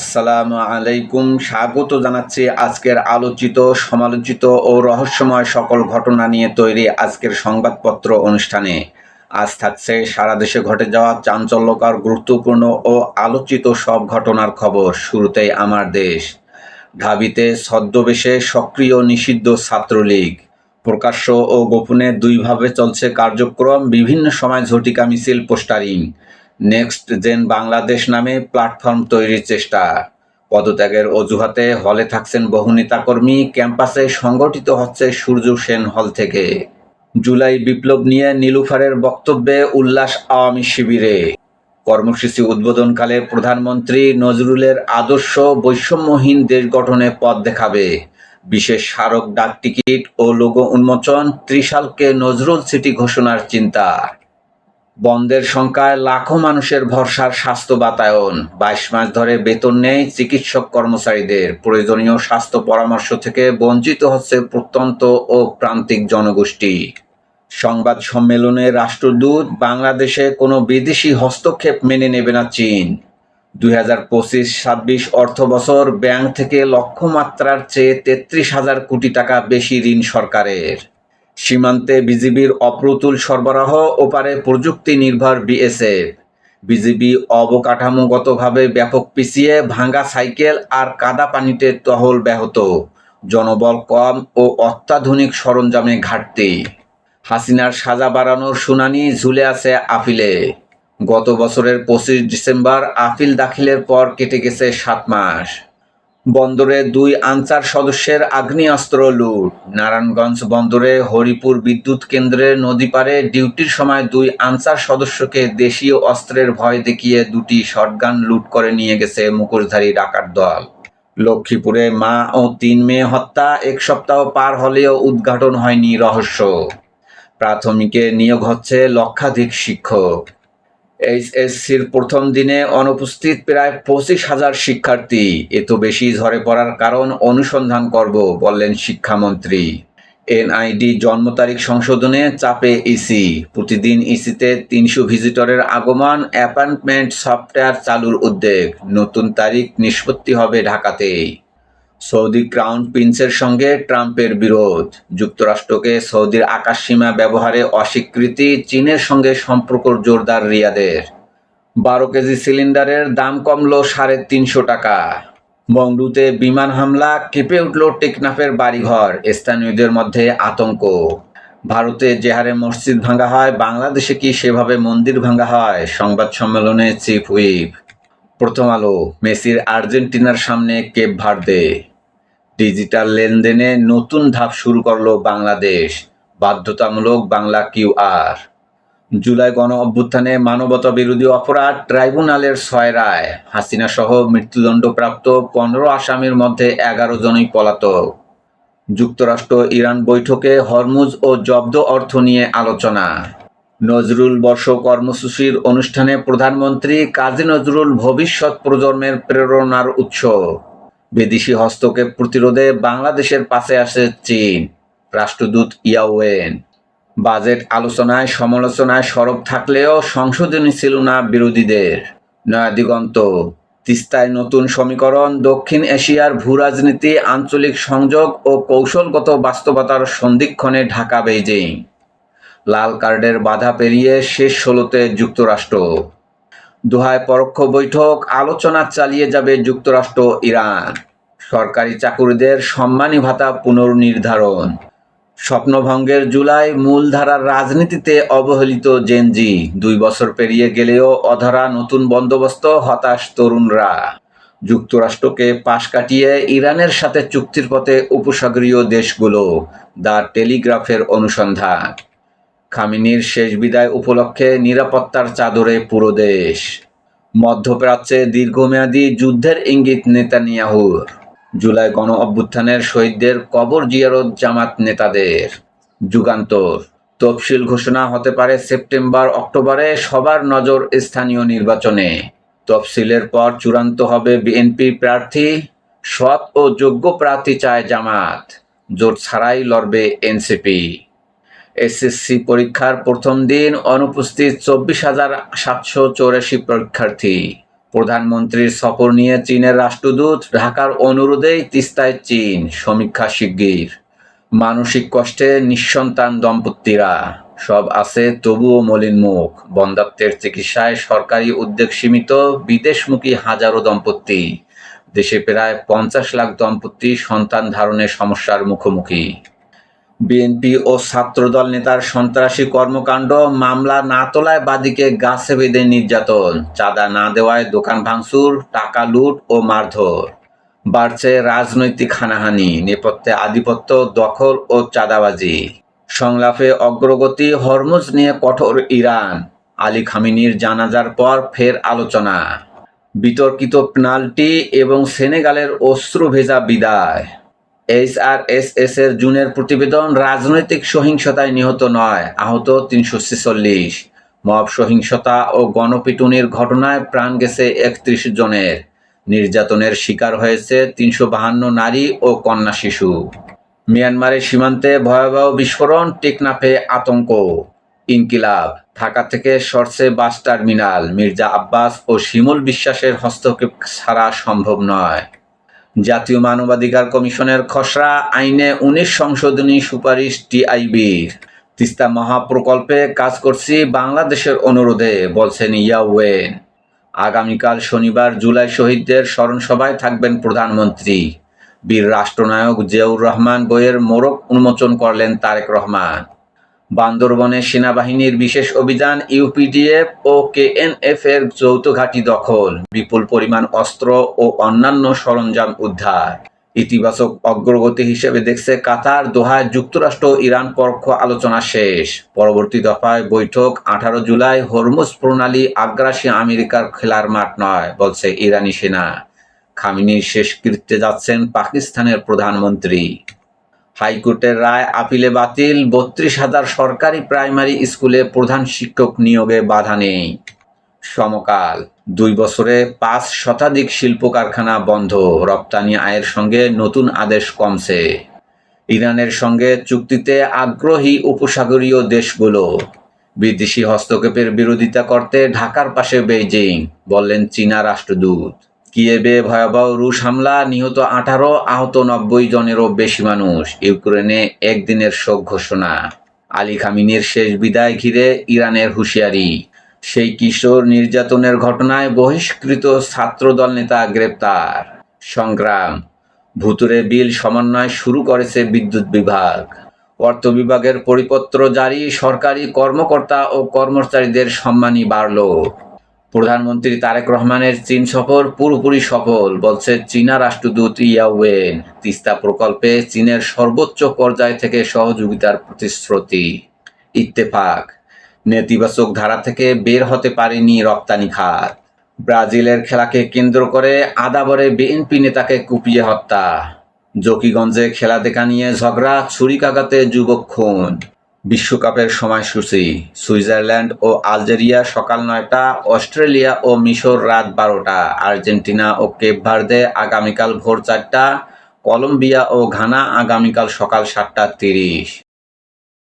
আসসালামু আলাইকুম। স্বাগত জানাচ্ছি আজকের আলোচিত, সমালোচিত ও রহস্যময় সকল ঘটনা নিয়ে তৈরি আজকের সংবাদপত্র অনুষ্ঠানে। আজ থাকছে সারা দেশে ঘটে যাওয়া চাঞ্চল্যকর, গুরুত্বপূর্ণ ও আলোচিত সব ঘটনার খবর। শুরুতেই আমার দেশ। ঢাবিতে ছদ্মবেশে সক্রিয় নিষিদ্ধ ছাত্রলীগ। প্রকাশ্য ও গোপনে দুইভাবে চলছে কার্যক্রম, বিভিন্ন সময় ঝটিকা মিছিল, পোস্টারিং। নেক্সট জেন বাংলাদেশ নামে প্ল্যাটফর্ম তৈরির চেষ্টা। পদত্যাগের অজুহাতে হলে থাকছেন বহু নেতাকর্মী, ক্যাম্পাসে সংগঠিত হচ্ছে সূর্য সেন হল থেকে। জুলাই বিপ্লব নিয়ে নীলুফারের বক্তব্যে উল্লাস আওয়ামী শিবিরে। কর্মসূচি উদ্বোধনকালে প্রধানমন্ত্রী নজরুলের আদর্শ বৈষম্যহীন দেশ গঠনে পথ দেখাবে। বিশেষ স্মারক ডাক টিকিট ও লোগো উন্মোচন, ত্রিশালকে নজরুল সিটি ঘোষণার চিন্তা। বন্ধের সংখ্যায় লাখো মানুষের ভরসার স্বাস্থ্য বাতায়ন। 22 মাস ধরে বেতন নেই চিকিৎসক কর্মচারীদের। প্রয়োজনীয় স্বাস্থ্য পরামর্শ থেকে বঞ্চিত হচ্ছে প্রত্যন্ত ও প্রান্তিক জনগোষ্ঠী। সংবাদ সম্মেলনে রাষ্ট্রদূত, বাংলাদেশে কোনো বিদেশি হস্তক্ষেপ মেনে নেবে না চীন। 2025-26 অর্থবছর ব্যাংক থেকে লক্ষ্যমাত্রার চেয়ে 33,000 কোটি টাকা বেশি ঋণ সরকারের। সীমান্তে বিজিবির অপ্রতুল সরবরাহ, ওপারে প্রযুক্তি নির্ভর বিএসএফ। বিজিবি অবকাঠামোগতভাবে ব্যাপক পিছিয়ে, ভাঙা সাইকেল আর কাদা পানিতে টহল ব্যাহত। জনবল কম ও অত্যাধুনিক সরঞ্জামে ঘাটতি। হাসিনার সাজা বাড়ানোর শুনানি ঝুলে আছে আপিলে। গত বছরের 25 ডিসেম্বর আপিল দাখিলের পর কেটে গেছে 7 মাস। বন্দরে 2 আনসার সদস্যের আগ্নেয়াস্ত্র লুট। নারায়ণগঞ্জ বন্দরে হরিপুর বিদ্যুৎ কেন্দ্রের নদীপাড়ে ডিউটির সময় 2 আনসার সদস্যকে দেশীয় অস্ত্রের ভয় দেখিয়ে 2টি শটগান লুট করে নিয়ে গেছে মুখোশধারী ডাকাত দল। লক্ষ্মীপুরে মা ও 3 মেয়ে হত্যা, 1 সপ্তাহ পার হলেও উদ্ঘাটন হয়নি রহস্য। প্রাথমিকে নিয়োগ হচ্ছে লক্ষাধিক শিক্ষক। এইচএসসির প্রথম দিনে অনুপস্থিত প্রায় 25,000 শিক্ষার্থী। এত বেশি ঝরে পড়ার কারণ অনুসন্ধান করব, বললেন শিক্ষামন্ত্রী। এনআইডি জন্ম তারিখ সংশোধনে চাপে ইসি। প্রতিদিন ইসিতে 300 ভিজিটরের আগমন। অ্যাপয়েন্টমেন্ট সফটওয়্যার চালুর উদ্যোগ। নতুন তারিখ নিষ্পত্তি হবে ঢাকাতেই। সৌদি ক্রাউন প্রিন্সের সঙ্গে ট্রাম্পের বিরোধ। যুক্তরাষ্ট্রকে সৌদির আকাশসীমা ব্যবহারে অস্বীকৃতি। চীনের সঙ্গে সম্পর্ক জোরদার রিয়াদের। 12 কেজি সিলিন্ডারের দাম কমল 350 টাকা। মংডুতে বিমান হামলা, কেঁপে উঠল টেকনাফের বাড়িঘর। স্থানীয়দের মধ্যে আতঙ্ক। ভারতে যে হারে মসজিদ ভাঙা হয়, বাংলাদেশে কি সেভাবে মন্দির ভাঙা হয়? সংবাদ সম্মেলনে চিফ হুইপ। প্রথম আলো। মেসির আর্জেন্টিনার সামনে কেপ ভার্দে। ডিজিটাল লেনদেনে নতুন ধাপ শুরু করল বাংলাদেশ। বাধ্যতামূলক বাংলা কিউআর। জুলাই গণ অভ্যুত্থানে মানবতা বিরোধী অপরাধ ট্রাইব্যুনালের 6 রায়। হাসিনা সহ মৃত্যুদণ্ডপ্রাপ্ত 15 আসামির মধ্যে 11 জনই পলাতক। যুক্তরাষ্ট্র ইরান বৈঠকে হরমুজ ও জব্দ অর্থ নিয়ে আলোচনা। নজরুল বর্ষ কর্মসূচির অনুষ্ঠানে প্রধানমন্ত্রী, কাজী নজরুল ভবিষ্যৎ প্রজন্মের প্রেরণার উৎস। বিদেশি হস্তক্ষেপ প্রতিরোধে বাংলাদেশের পাশে আসে চীন। রাষ্ট্রদূত ইয়াওয়েন। বাজেট আলোচনায় সমালোচনায় সরব থাকলেও সংশোধনী ছিল না বিরোধীদের। নয়াদিগন্ত। তিস্তায় নতুন সমীকরণ, দক্ষিণ এশিয়ার ভূরাজনীতি, আঞ্চলিক সংযোগ ও কৌশলগত বাস্তবতার সন্ধিক্ষণে ঢাকা বেইজিং। লাল কার্ডের বাধা পেরিয়ে শেষ 16তে যুক্তরাষ্ট্র। দোহায় পরোক্ষ বৈঠক, আলোচনা চালিয়ে যাবে যুক্তরাষ্ট্র ইরান। সরকারি চাকুরিদের সম্মানী ভাতা পুনর্নির্ধারণ। স্বপ্নভঙ্গের জুলাই, মূলধারার রাজনীতিতে অবহেলিত জেনজি। 2 বছর পেরিয়ে গেলেও অধরা নতুন বন্দোবস্ত, হতাশ তরুণরা। যুক্তরাষ্ট্রকে পাশ কাটিয়ে ইরানের সাথে চুক্তির পথে উপসাগরীয় দেশগুলো। দ্য টেলিগ্রাফের অনুসন্ধান। খামেনির শেষ বিদায় উপলক্ষে নিরাপত্তার চাদরে পুরো দেশ। মধ্যপ্রাচ্যে দীর্ঘমেয়াদী যুদ্ধের ইঙ্গিত নেতানিয়াহুর। জুলাই গণ অভ্যুত্থানের শহীদদের কবর জিয়ারত জামাত নেতাদের। যুগান্তর। তফসিল ঘোষণা হতে পারে সেপ্টেম্বর-অক্টোবরে, সবার নজর স্থানীয় নির্বাচনে। তফসিলের পর চূড়ান্ত হবে বিএনপি প্রার্থী। সৎ ও যোগ্য প্রার্থী চায় জামাত। জোট ছাড়াই লড়বে এনসিপি। এসএসসি পরীক্ষার প্রথম দিন অনুপস্থিত 24,784 পরীক্ষার্থী। প্রধানমন্ত্রীর সফর নিয়ে চীনের রাষ্ট্রদূত, ঢাকার অনুরোধেই তিস্তায় চীন, সমীক্ষা শিগগির। মানসিক কষ্টে নিঃসন্তান দম্পতিরা, সব আছে তবুও মলিন মুখ। বন্ধ্যাত্বের চিকিৎসায় সরকারি উদ্যোগ সীমিত, বিদেশমুখী হাজারো দম্পতি। দেশে প্রায় 50 লাখ দম্পতি সন্তান ধারণে সমস্যার মুখোমুখি। বিএনপি ও ছাত্রদল নেতার সন্ত্রাসী কর্মকাণ্ড, মামলা না তোলায় বাদীকে গাছে বেঁধে নির্যাতন, চাঁদা না দেওয়ায় দোকান ভাঙচুর, টাকা লুট ও মারধর। বাড়ছে রাজনৈতিক হানাহানি, নেপথ্যে আধিপত্য, দখল ও চাঁদাবাজি। সংলাপে অগ্রগতি, হরমুজ নিয়ে কঠোর ইরান। আলী খামেনির জানাজার পর ফের আলোচনা। বিতর্কিত পেনাল্টি এবং সেনেগালের অশ্রু ভেজা বিদায়। HRSS এর জুনের প্রতিবেদন, রাজনৈতিক সহিংসতায় নিহত 9, আহত 346। মব সহিংসতা ও গণপিটুনির ঘটনায় প্রাণ গেছে 31 জনের। নির্যাতনের শিকার হয়েছে 352 নারী ও কন্যা শিশু। মিয়ানমারের সীমান্তে ভয়াবহ বিস্ফোরণ, টেকনাফে আতঙ্ক। ইনকিলাব, ঢাকা থেকে সরছে বাস টার্মিনাল। মির্জা আব্বাস ও শিমুল বিশ্বাসের হস্তক্ষেপ ছাড়া সম্ভব নয়। জাতীয় মানবাধিকার কমিশনের খসড়া আইনে 19 সংশোধনী সুপারিশ টিআইবির। তিস্তা মহাপ্রকল্পে কাজ করছি বাংলাদেশের অনুরোধে, বলছেন ইয়াওয়েন। আগামীকাল শনিবার জুলাই শহীদদের স্মরণসভায় থাকবেন প্রধানমন্ত্রী। বীর রাষ্ট্রনায়ক জিয়াউর রহমান বইয়ের মোড়ক উন্মোচন করলেন তারেক রহমান। বান্দরবনে সেনাবাহিনীর বিশেষ অভিযান, ইউপিডিএফ ও কেএনএফ এর যৌথ ঘাঁটি দখল, বিপুল পরিমাণ অস্ত্র ও অন্যান্য সরঞ্জাম উদ্ধার। ইতিবাচক অগ্রগতি হিসেবে দেখছে কাতার। দোহায় যুক্তরাষ্ট্র ইরান পক্ষ আলোচনা শেষ। পরবর্তী দফায় বৈঠক 18 জুলাই। হরমুজ প্রণালী আগ্রাসী আমেরিকার খেলার মাঠ নয়, বলছে ইরানি সেনা। খামেনির শেষকৃত্যে যাচ্ছেন পাকিস্তানের প্রধানমন্ত্রী। হাইকোর্টের রায় আপিলে বাতিল। 32,000 সরকারি প্রাইমারি স্কুলে প্রধান শিক্ষক নিয়োগে বাধা নেই। সমকাল, 2 বছরে 5 শতাধিক শিল্প কারখানা বন্ধ। রপ্তানি আয়ের সঙ্গে নতুন আদেশ কমছে। ইরানের সঙ্গে চুক্তিতে আগ্রহী উপসাগরীয় দেশগুলো। বিদেশি হস্তক্ষেপের বিরোধিতা করতে ঢাকার পাশে বেইজিং, বললেন চীনা রাষ্ট্রদূত। কিয়েভে ভয়াবহ রুশ হামলা, নিহত 18, আহত 90 জনেরও বেশি মানুষ। ইউক্রেনে একদিনের শোক ঘোষণা। আলী খামেনির শেষ বিদায় ঘিরে ইরানের হুঁশিয়ারি। সেই কিশোর নির্যাতনের ঘটনায় বহিষ্কৃত ছাত্রদল নেতা গ্রেপ্তার। সংগ্রাম, ভুতুরে বিল সমন্বয় শুরু করেছে বিদ্যুৎ বিভাগ। অর্থ বিভাগের পরিপত্র জারি, সরকারি কর্মকর্তা ও কর্মচারীদের সম্মানী বাড়ল। প্রধানমন্ত্রী তারেক রহমানের চীন সফর পুরোপুরি সফল, বলছে চীনা রাষ্ট্রদূত ইয়াওয়েন। তিস্তা প্রকল্পে চীনের সর্বোচ্চ পর্যায় থেকে সহযোগিতার প্রতিশ্রুতি। ইত্তেফাক, নেতিবাচক ধারা থেকে বের হতে পারেনি রপ্তানি খাত। ব্রাজিলের খেলাকে কেন্দ্র করে আদাবরে বিএনপি নেতাকে কুপিয়ে হত্যা। জকিগঞ্জে খেলা দেখা নিয়ে ঝগড়া, ছুরিকাঘাতে যুবক খুন। বিশ্বকাপের সময়সূচি, সুইজারল্যান্ড ও আলজেরিয়া সকাল 9টা, অস্ট্রেলিয়া ও মিশর রাত 12টা, আর্জেন্টিনা ও কেপ ভার্দে আগামীকাল ভোর 4টা, কলম্বিয়া ও ঘানা আগামীকাল সকাল 7টা 30।